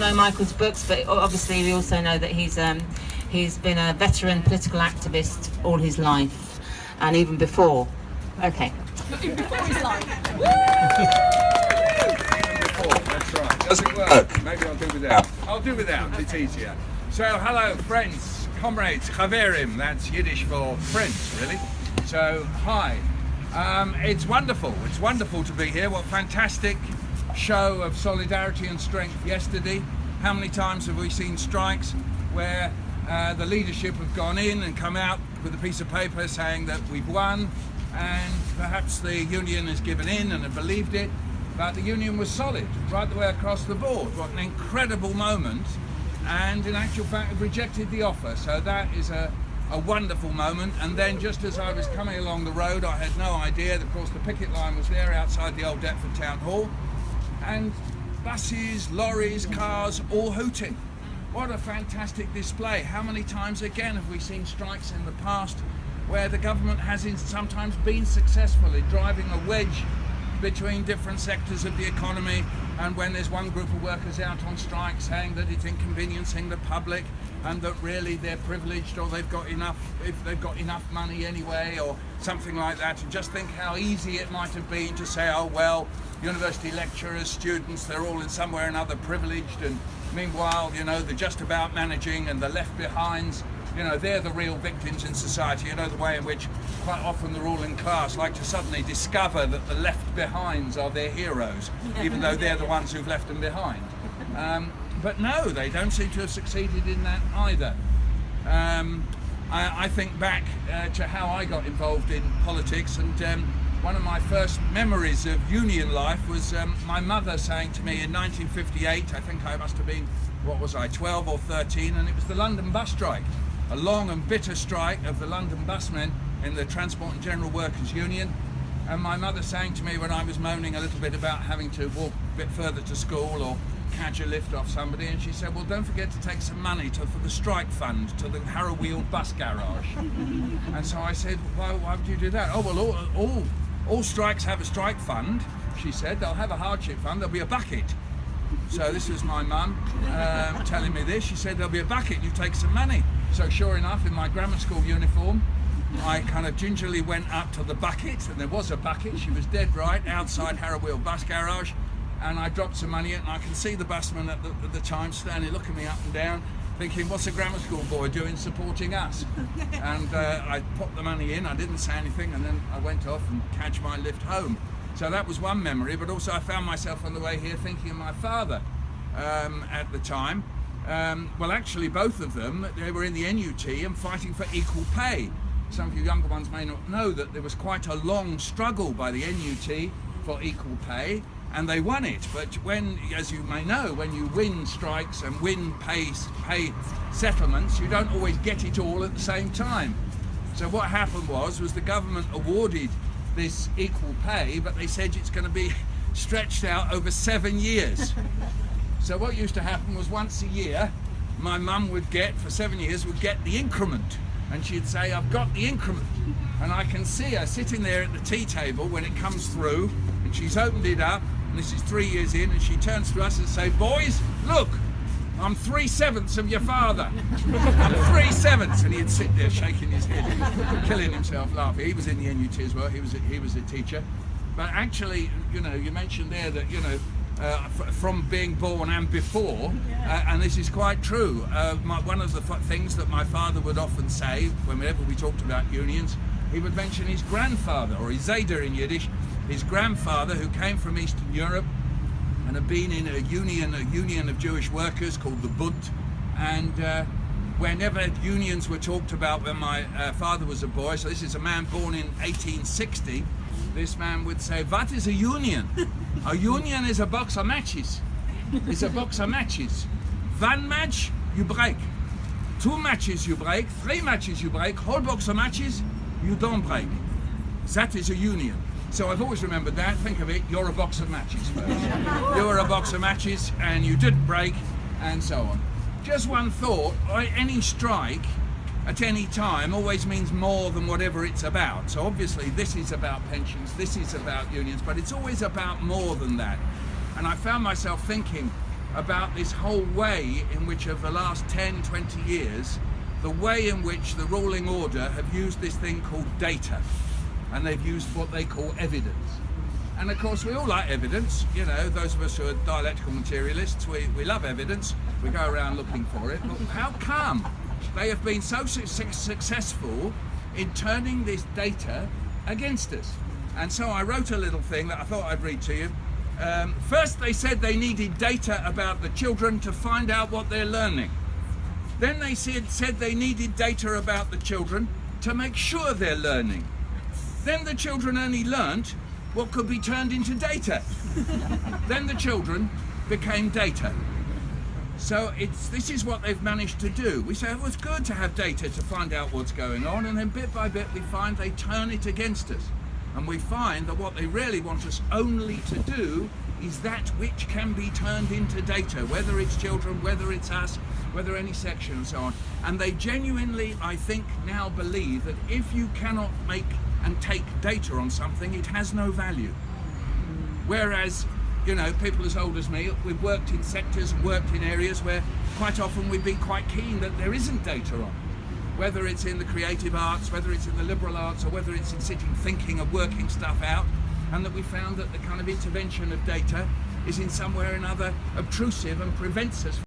know Michael's books, but obviously we also know that he's been a veteran political activist all his life, and even before. Okay. Even before his life. That's right. Does it work? Maybe I'll do without. I'll do without. It's easier. So, hello, friends, comrades, chaverim. That's Yiddish for friends, really. So, hi. It's wonderful. It's wonderful to be here. What fantastic show of solidarity and strength yesterday. How many times have we seen strikes where the leadership have gone in and come out with a piece of paper saying that we've won, and perhaps the union has given in and have believed it, but the union was solid right the way across the board. What an incredible moment, and in actual fact have rejected the offer. So that is a wonderful moment. And then just as I was coming along the road, I had no idea that, of course, the picket line was there outside the old Deptford Town Hall, and buses, lorries, cars, all hooting. What a fantastic display. How many times again have we seen strikes in the past where the government has sometimes been successful in driving a wedge between different sectors of the economy, and when there's one group of workers out on strike saying that it's inconveniencing the public and that really they're privileged, or they've got enough, if they've got enough money anyway, or something like that, and just think how easy it might have been to say, oh well, university lecturers, students, they're all in some way or another privileged, and meanwhile, you know, they're just about managing, and the left behinds, you know, they're the real victims in society. You know, the way in which quite often the ruling class like to suddenly discover that the left behinds are their heroes, even though they're the ones who've left them behind. But no, they don't seem to have succeeded in that either. I think back to how I got involved in politics, and one of my first memories of union life was my mother saying to me in 1958, I think I must have been, what was I, 12 or 13, and it was the London bus strike. A long and bitter strike of the London busmen in the Transport and General Workers Union, and my mother saying to me when I was moaning a little bit about having to walk a bit further to school or catch a lift off somebody, and she said, well, don't forget to take some money for the strike fund to the Harrowweald bus garage. And so I said, why would you do that? Oh, well, all strikes have a strike fund, she said. They'll have a hardship fund, there'll be a bucket. So this was my mum telling me this. She said, there'll be a bucket, you take some money. So sure enough, in my grammar school uniform, I kind of gingerly went up to the bucket, and there was a bucket, she was dead right, outside Harrowweald bus garage, and I dropped some money in, and I can see the busman at the time standing looking me up and down, thinking, what's a grammar school boy doing supporting us? And I popped the money in, I didn't say anything, and then I went off and catch my lift home. So that was one memory, but also I found myself on the way here thinking of my father at the time. Well, actually both of them, they were in the NUT and fighting for equal pay. Some of you younger ones may not know that there was quite a long struggle by the NUT for equal pay, and they won it. But when, as you may know, when you win strikes and win pay settlements, you don't always get it all at the same time. So what happened was the government awarded this equal pay, but they said it's going to be stretched out over 7 years. So what used to happen was once a year, my mum would get, for 7 years, would get the increment. And she'd say, I've got the increment. And I can see her sitting there at the tea table when it comes through, and she's opened it up, and this is 3 years in, and she turns to us and says, boys, look, I'm 3/7 of your father. I'm 3/7. And he'd sit there shaking his head, killing himself laughing. He was in the NUT as well, he was a teacher. But actually, you know, you mentioned there that, you know, from being born and before, and this is quite true. One of the things that my father would often say whenever we talked about unions, he would mention his grandfather, or his Zayder in Yiddish, his grandfather, who came from Eastern Europe and had been in a union of Jewish workers called the Bund, and whenever unions were talked about when my father was a boy, so this is a man born in 1860, this man would say, what is a union? A union is a box of matches. It's a box of matches. 1 match, you break. 2 matches, you break. 3 matches, you break. Whole box of matches, you don't break. That is a union. So I've always remembered that. Think of it, you're a box of matches, folks. You're a box of matches, and you didn't break, and so on. Just one thought, any strike at any time always means more than whatever it's about. So obviously this is about pensions, this is about unions, but it's always about more than that. And I found myself thinking, about this whole way in which over the last 10, 20 years, the way in which the ruling order have used this thing called data, and they've used what they call evidence. And of course we all like evidence, you know, those of us who are dialectical materialists, we love evidence, we go around looking for it, but how come they have been so successful in turning this data against us? And so I wrote a little thing that I thought I'd read to you. First they said they needed data about the children to find out what they're learning. Then they said they needed data about the children to make sure they're learning. Then the children only learnt what could be turned into data. Then the children became data. So this is what they've managed to do. We say, well, it's good to have data to find out what's going on, and then bit by bit we find they turn it against us. And we find that what they really want us only to do is that which can be turned into data, whether it's children, whether it's us, whether any section and so on. And they genuinely, I think, now believe that if you cannot make and take data on something, it has no value. Whereas, you know, people as old as me, we've worked in sectors and worked in areas where quite often we've been quite keen that there isn't data on. Whether it's in the creative arts, whether it's in the liberal arts, or whether it's in sitting, thinking and working stuff out, and that we found that the kind of intervention of data is in some way or another obtrusive and prevents us